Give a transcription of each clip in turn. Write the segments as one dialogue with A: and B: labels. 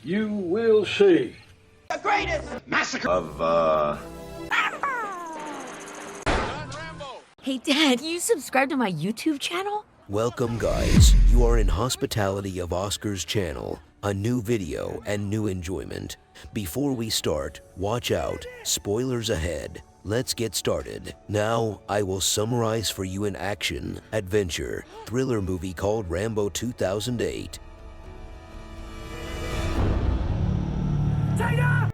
A: You will see.
B: The greatest massacre
A: Of,
C: Hey, Dad, you subscribe to my YouTube channel?
D: Welcome guys, you are in hospitality of Oscar's channel, a new video and new enjoyment. Before we start, watch out, spoilers ahead. Let's get started. Now, I will summarize for you an action, adventure, thriller movie called Rambo 2008.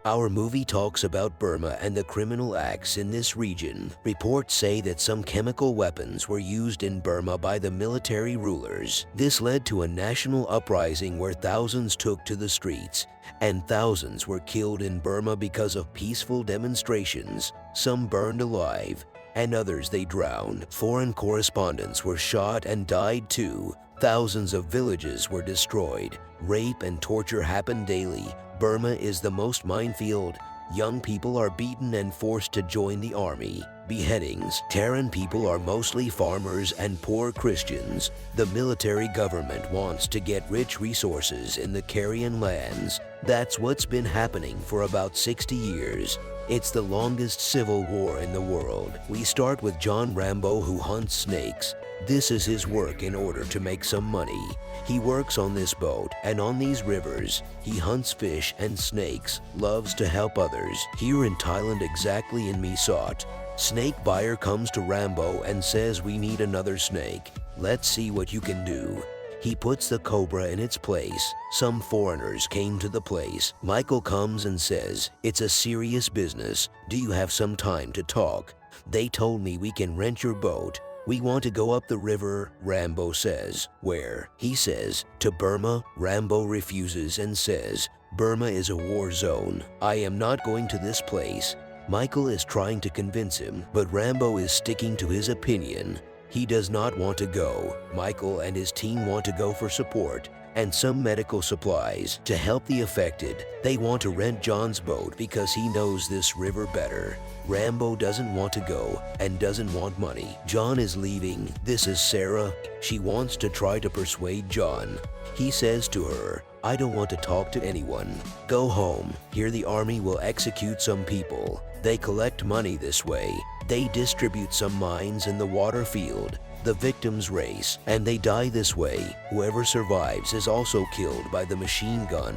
D: Our movie talks about Burma and the criminal acts in this region. Reports say that some chemical weapons were used in Burma by the military rulers. This led to a national uprising where thousands took to the streets, and thousands were killed in Burma because of peaceful demonstrations. Some burned alive, and others they drowned. Foreign correspondents were shot and died too. Thousands of villages were destroyed. Rape and torture happened daily. Burma is the most minefield. Young people are beaten and forced to join the army. Beheadings. Terran people are mostly farmers and poor Christians. The military government wants to get rich resources in the Carian lands. That's what's been happening for about 60 years. It's the longest civil war in the world. We start with John Rambo, who hunts snakes. This is his work in order to make some money. He works on this boat and on these rivers. He hunts fish and snakes, loves to help others. Here in Thailand, exactly in Misot, snake buyer comes to Rambo and says, "We need another snake. Let's see what you can do." He puts the cobra in its place. Some foreigners came to the place. Michael comes and says, "It's a serious business. Do you have some time to talk? They told me we can rent your boat. We want to go up the river," Rambo says. "Where?" He says, "To Burma." Rambo refuses and says, "Burma is a war zone. I am not going to this place." Michael is trying to convince him, but Rambo is sticking to his opinion. He does not want to go. Michael and his team want to go for support and some medical supplies to help the affected. They want to rent John's boat because he knows this river better. Rambo doesn't want to go and doesn't want money. John is leaving. This is Sarah. She wants to try to persuade John. He says to her, "I don't want to talk to anyone. Go home. Here the army will execute some people." They collect money this way. They distribute some mines in the water field. The victims race, and they die this way. Whoever survives is also killed by the machine gun.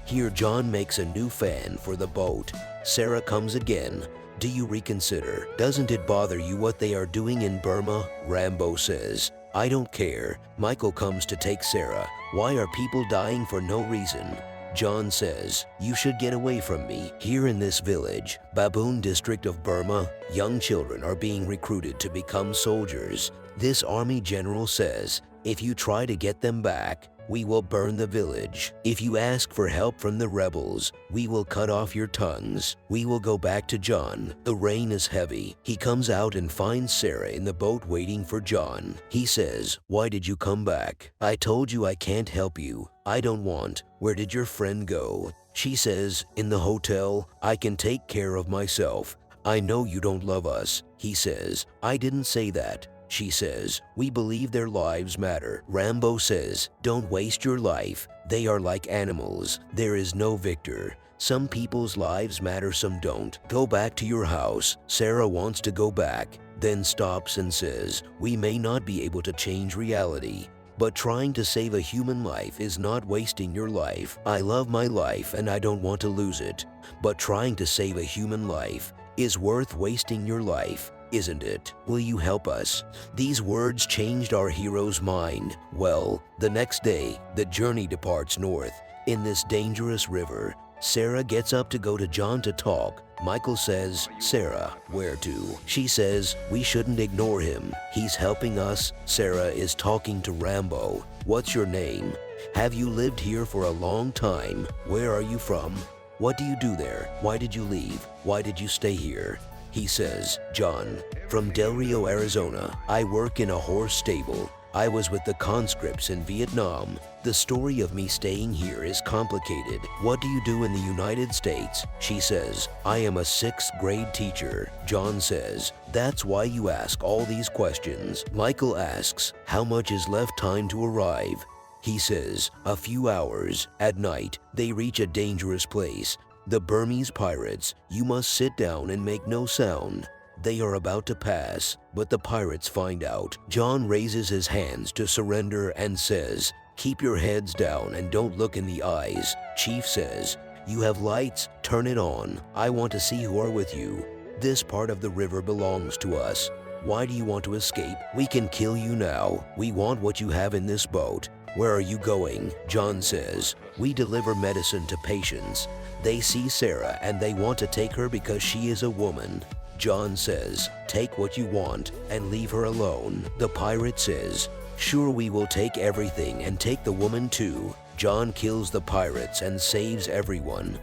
D: Here John makes a new fan for the boat. Sarah comes again. "Do you reconsider? Doesn't it bother you what they are doing in Burma?" Rambo says, "I don't care." Michael comes to take Sarah. "Why are people dying for no reason?" John says, "You should get away from me." Here in this village, Baboon district of Burma, young children are being recruited to become soldiers. This army general says, "If you try to get them back, we will burn the village. If you ask for help from the rebels, we will cut off your tongues." We will go back to John. The rain is heavy. He comes out and finds Sarah in the boat waiting for John. He says, "Why did you come back? I told you I can't help you. I don't want. Where did your friend go?" She says, "In the hotel. I can take care of myself. I know you don't love us." He says, "I didn't say that." She says, "We believe their lives matter." Rambo says, "Don't waste your life. They are like animals. There is no victor. Some people's lives matter, some don't. Go back to your house." Sarah wants to go back, then stops and says, "We may not be able to change reality, but trying to save a human life is not wasting your life. I love my life and I don't want to lose it. But trying to save a human life is worth wasting your life, isn't it? Will you help us?" These words changed our hero's mind. Well, the next day, the journey departs north. In this dangerous river, Sarah gets up to go to John to talk. Michael says, "Sarah, where to?" She says, "We shouldn't ignore him. He's helping us." Sarah is talking to Rambo. "What's your name? Have you lived here for a long time? Where are you from? What do you do there? Why did you leave? Why did you stay here?" He says, "John, from Del Rio, Arizona. I work in a horse stable. I was with the conscripts in Vietnam. The story of me staying here is complicated. What do you do in the United States?" She says, "I am a 6th grade teacher." John says, "That's why you ask all these questions." Michael asks, "How much is left time to arrive?" He says, a few hours at night, they reach a dangerous place. The Burmese pirates, you must sit down and make no sound. They are about to pass, but the pirates find out. John raises his hands to surrender and says, keep your heads down and don't look in the eyes. Chief says, you have lights, turn it on. I want to see who are with you. This part of the river belongs to us. Why do you want to escape? We can kill you now. We want what you have in this boat. Where are you going? John says, we deliver medicine to patients. They see Sarah and they want to take her because she is a woman. John says, take what you want and leave her alone. The pirate says, sure, we will take everything and take the woman too. John kills the pirates and saves everyone.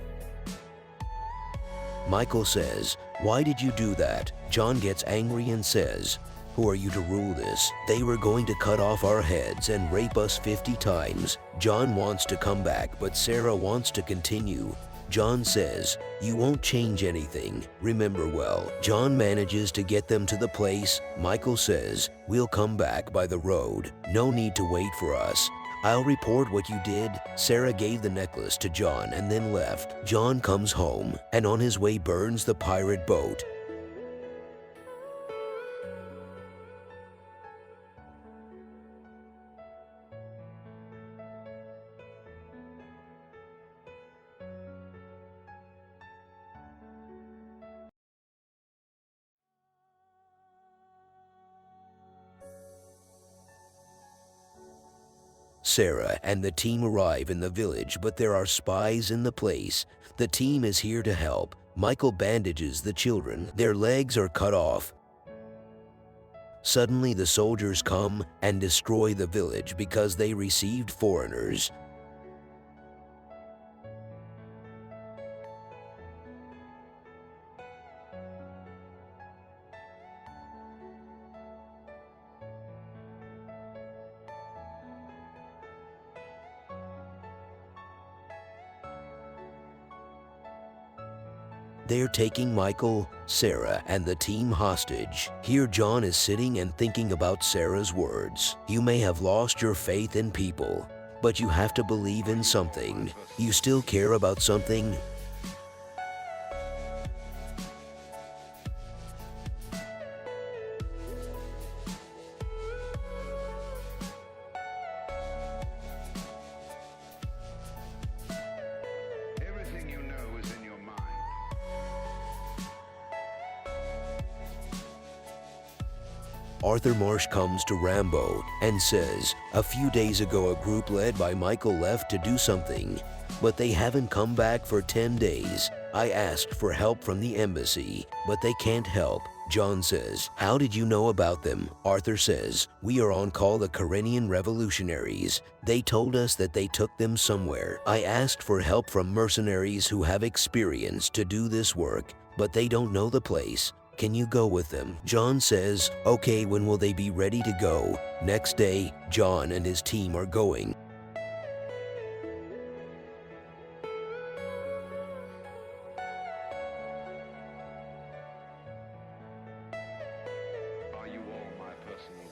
D: Michael says, why did you do that? John gets angry and says, who are you to rule this? They were going to cut off our heads and rape us 50 times. John wants to come back, but Sarah wants to continue. John says, you won't change anything. Remember well. John manages to get them to the place. Michael says, we'll come back by the road. No need to wait for us. I'll report what you did. Sarah gave the necklace to John and then left. John comes home and on his way burns the pirate boat. Sarah and the team arrive in the village, but there are spies in the place. The team is here to help. Michael bandages the children. Their legs are cut off. Suddenly the soldiers come and destroy the village because they received foreigners. They're taking Michael, Sarah, and the team hostage. Here John is sitting and thinking about Sarah's words. You may have lost your faith in people, but you have to believe in something. You still care about something.
E: Everything you know is in your mind.
D: Arthur Marsh comes to Rambo and says, a few days ago a group led by Michael left to do something, but they haven't come back for 10 days. I asked for help from the embassy, but they can't help. John says, how did you know about them? Arthur says, we are on call the Karenian revolutionaries. They told us that they took them somewhere. I asked for help from mercenaries who have experience to do this work, but they don't know the place. Can you go with them? John says, okay, when will they be ready to go? Next day, John and his team are going.
E: Are you all my personal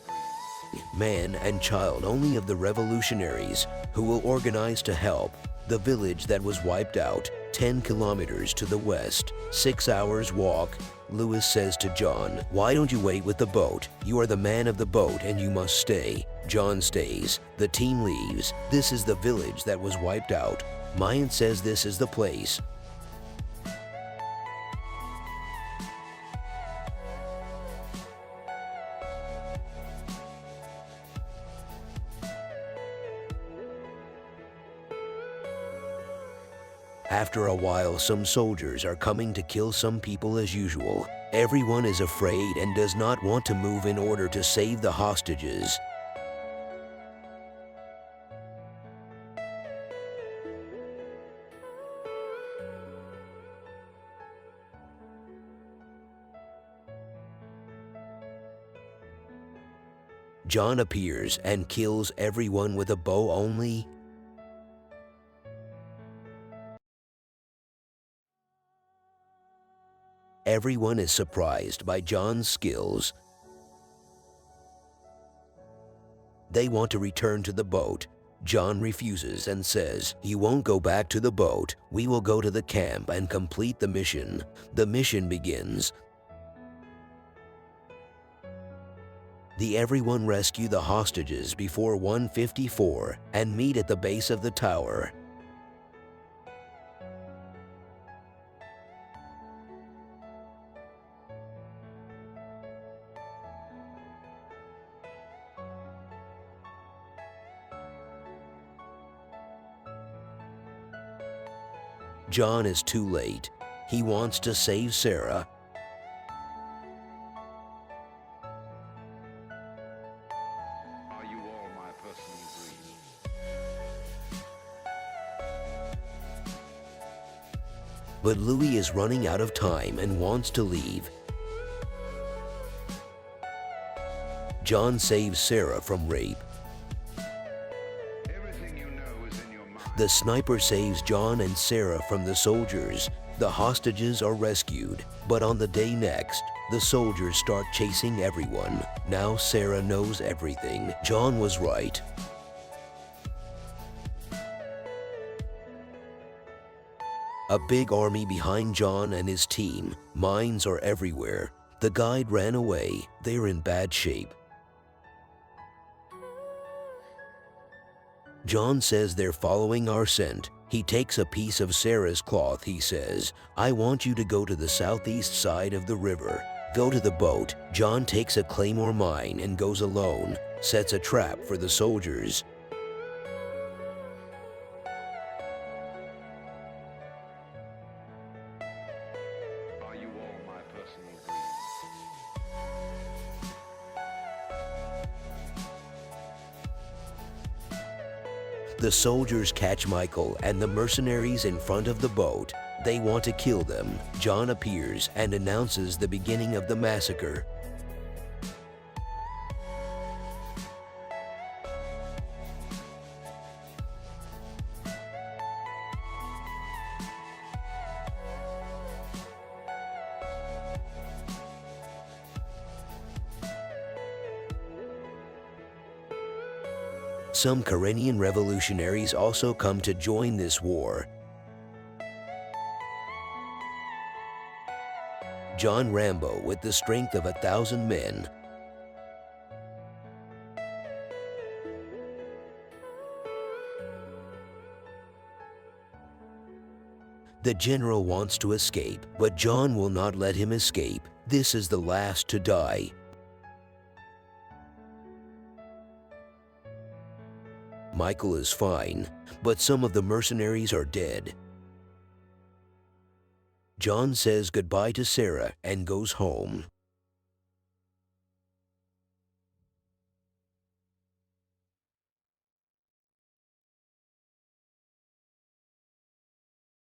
E: dreams?
D: Man and child only of the revolutionaries who will organize to help. The village that was wiped out, 10 kilometers to the west, 6 hours walk. Lewis says to John, why don't you wait with the boat? You are the man of the boat and you must stay. John stays. The team leaves. This is the village that was wiped out. Mayan says this is the place. After a while, some soldiers are coming to kill some people as usual. Everyone is afraid and does not want to move in order to save the hostages. John appears and kills everyone with a bow only. Everyone is surprised by John's skills. They want to return to the boat. John refuses and says, "You won't go back to the boat. We will go to the camp and complete the mission." The mission begins. Everyone rescue the hostages before 1:54 and meet at the base of the tower. John is too late. He wants to save Sarah.
E: Are you all my personal dreams?
D: But Louis is running out of time and wants to leave. John saves Sarah from rape.
E: Everything you know is in your mind.
D: The sniper saves John and Sarah from the soldiers. The hostages are rescued. But on the day next, the soldiers start chasing everyone. Now Sarah knows everything. John was right. A big army behind John and his team. Mines are everywhere. The guide ran away. They're in bad shape. John says they're following our scent. He takes a piece of Sarah's cloth. He says, "I want you to go to the southeast side of the river. Go to the boat." John takes a claymore mine and goes alone, sets a trap for the soldiers.
E: Are you all my personal dreams?
D: The soldiers catch Michael and the mercenaries in front of the boat. They want to kill them. John appears and announces the beginning of the massacre. Some Karenian revolutionaries also come to join this war. John Rambo with the strength of 1,000 men. The general wants to escape, but John will not let him escape. This is the last to die. Michael is fine, but some of the mercenaries are dead. John says goodbye to Sarah and goes home.